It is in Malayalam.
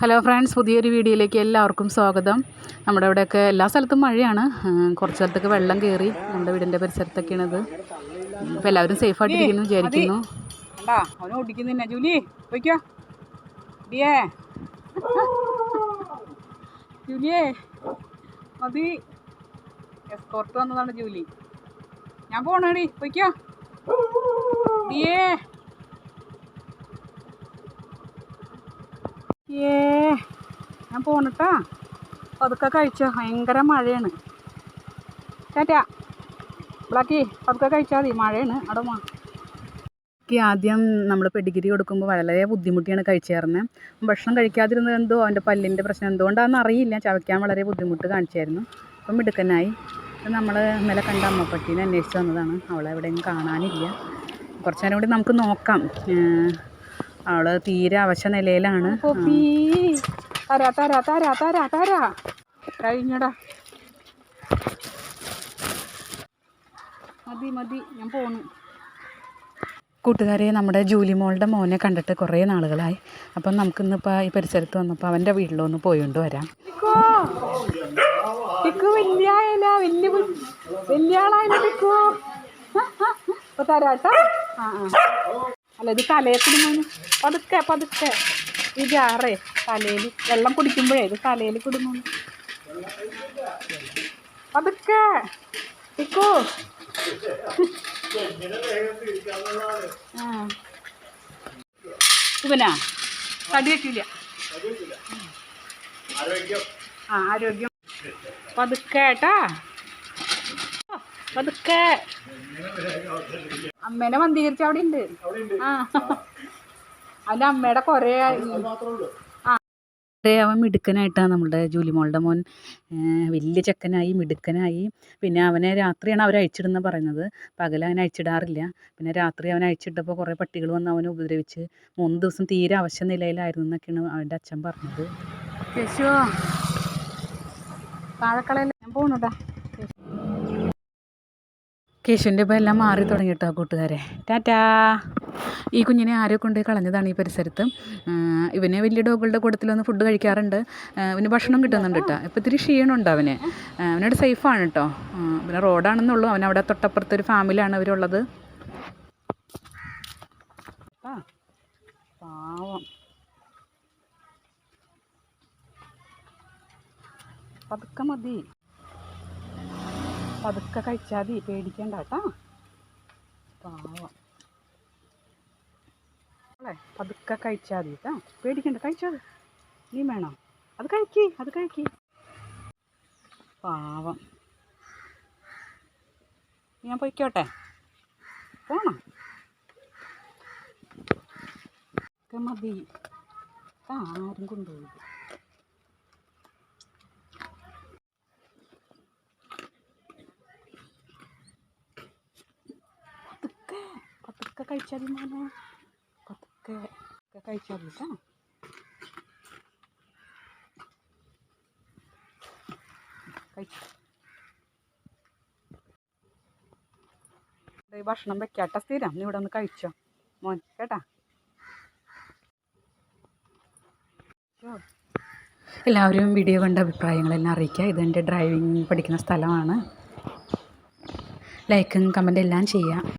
ഹലോ ഫ്രണ്ട്സ്, പുതിയൊരു വീഡിയോയിലേക്ക് എല്ലാവർക്കും സ്വാഗതം. നമ്മുടെ ഇവിടെയൊക്കെ എല്ലാ സ്ഥലത്തും മഴയാണ്. കുറച്ച് സ്ഥലത്തൊക്കെ വെള്ളം കയറി നമ്മുടെ വീടിൻ്റെ പരിസരത്തൊക്കെയാണത്. അപ്പോൾ എല്ലാവരും സേഫായിട്ടിരിക്കുന്നു വിചാരിക്കുന്നു. അവനെ ഓടിക്കുന്നില്ല ജൂലി, പോയിക്കോ ഡിയേ ജൂലിയേ മതി. എസ്കോർട്ട് വന്നതാണ് ജൂലി. ഞാൻ പോണേടി, പോയിക്കോ ഡിയേ. ഞാൻ പോണട്ടാ. പതുക്കെ കഴിച്ചോ, ഭയങ്കര മഴയാണ്. ടാറ്റാ ബ്ലാക്കി, പതുക്കെ കഴിച്ചാൽ മതി, മഴയാണ് അവിടെ. ആദ്യം നമ്മൾ പെഡിഗ്രി കൊടുക്കുമ്പോൾ വളരെ ബുദ്ധിമുട്ടിയാണ് കഴിച്ചേർന്നത്. ഭക്ഷണം കഴിക്കാതിരുന്നത് എന്തോ അവൻ്റെ പല്ലിൻ്റെ പ്രശ്നം എന്തുകൊണ്ടാണെന്ന് അറിയില്ല, ചവയ്ക്കാൻ വളരെ ബുദ്ധിമുട്ട് കാണിച്ചായിരുന്നു. അപ്പം മിടുക്കനായി. നമ്മൾ ഇന്നലെ കണ്ട അമ്മപ്പട്ടീനെ അന്വേഷിച്ച് വന്നതാണ്. അവളെ എവിടെയും കാണാനില്ല. കുറച്ച് നേരം കൂടി നമുക്ക് നോക്കാം. അവൾ തീരെ അവശ നിലയിലാണ്. കഴിഞ്ഞടാ, മതി മതി, ഞാൻ പോണു. കൂട്ടുകാരെ, നമ്മുടെ ജൂലി മോളുടെ മോനെ കണ്ടിട്ട് കുറേ നാളുകളായി. അപ്പം നമുക്കിന്നിപ്പോൾ ഈ പരിസരത്ത് വന്നപ്പോൾ അവൻ്റെ വീട്ടിലൊന്ന് പോയിക്കൊണ്ട് വരാം. വലിയ ആളായിട്ടോ. തരാട്ടോ. അല്ല, ഇത് തലയിൽ കുടുങ്ങുന്നു. പതുക്കെ പതുക്കെ. ഈ ജാറേ തലയിൽ വെള്ളം കുടിക്കുമ്പോഴേ ഇത് തലയിൽ കുടുങ്ങുന്നു. പതുക്കെ ടിക്കോ. ഇവനാ തടി വയ്ക്കില്ല. ആരോഗ്യം. പതുക്കേട്ടാ, പതുക്കെ. അമ്മേനെ മന്ദീകരിച്ച അവിടെ ഉണ്ട്. അവൻ്റെ അമ്മയുടെ കുറേ അവൻ മിടുക്കനായിട്ടാണ് നമ്മുടെ ജൂലി മോളുടെ മോൻ. വലിയ ചെക്കനായി, മിടുക്കനായി. പിന്നെ അവനെ രാത്രിയാണ് അവർ അഴിച്ചിടുന്ന പറയുന്നത്. പകൽ അവനെ അഴിച്ചിടാറില്ല. പിന്നെ രാത്രി അവനെ അഴിച്ചിട്ടപ്പോൾ കുറേ പട്ടികൾ വന്ന് അവനെ ഉപദ്രവിച്ച് 3 ദിവസം തീരെ അവശ നിലയിലായിരുന്നു എന്നൊക്കെയാണ് അവൻ്റെ അച്ഛൻ പറഞ്ഞത്. കേശോ താഴെക്കളയല്ല, ഞാൻ പോണുട്ടാ. കേശുവിൻ്റെ ഇപ്പോൾ എല്ലാം മാറി തുടങ്ങിയിട്ടോ കൂട്ടുകാരെ. ടാറ്റാ. ഈ കുഞ്ഞിനെ ആരോ കൊണ്ടുപോയി കളഞ്ഞതാണ് ഈ പരിസരത്ത്. ഇവനെ വലിയ ഡോഗുകളുടെ കൂട്ടത്തിലൊന്ന് ഫുഡ് കഴിക്കാറുണ്ട്. ഇവന് ഭക്ഷണം കിട്ടുന്നുണ്ട് കേട്ടോ. ഇപ്പോൾ ഇത്തിരി ക്ഷീണമുണ്ട് അവന്. അവനോട് സേഫാണ് കേട്ടോ. പിന്നെ റോഡാണെന്നുള്ളൂ. അവനവിടെ തൊട്ടപ്പുറത്തൊരു ഫാമിലാണ് അവരുള്ളത്. പാവം. പതുക്കെ മതി, പതുക്കെ കഴിച്ചാൽ മതി, പേടിക്കണ്ട കേട്ടാ. പാവം. അല്ലേ, പതുക്കെ കഴിച്ചാൽ മതി കേട്ടാ, പേടിക്കണ്ട. കഴിച്ചാൽ നീ വേണോ? അത് കഴിക്കി. പാവം. ഞാൻ പൊയ്ക്കോട്ടെ, പോണം. ഒക്കെ മതി. ആരും കൊണ്ടുപോയി. പതുക്കെ കഴിച്ചാൽ മതി മോനെ, പതുക്കെ കഴിച്ചാൽ മതി കേട്ടോ. ഭക്ഷണം വെക്കാട്ട സ്ഥിരം. നീ ഇവിടെ ഒന്ന് കഴിച്ചോ മോൻ കേട്ടാ. എല്ലാവരും വീഡിയോ കണ്ട അഭിപ്രായങ്ങളെല്ലാം അറിയിക്കുക. ഇതെൻ്റെ ഡ്രൈവിംഗ് പഠിക്കുന്ന സ്ഥലമാണ്. ലൈക്കും കമൻറ്റും എല്ലാം ചെയ്യുക.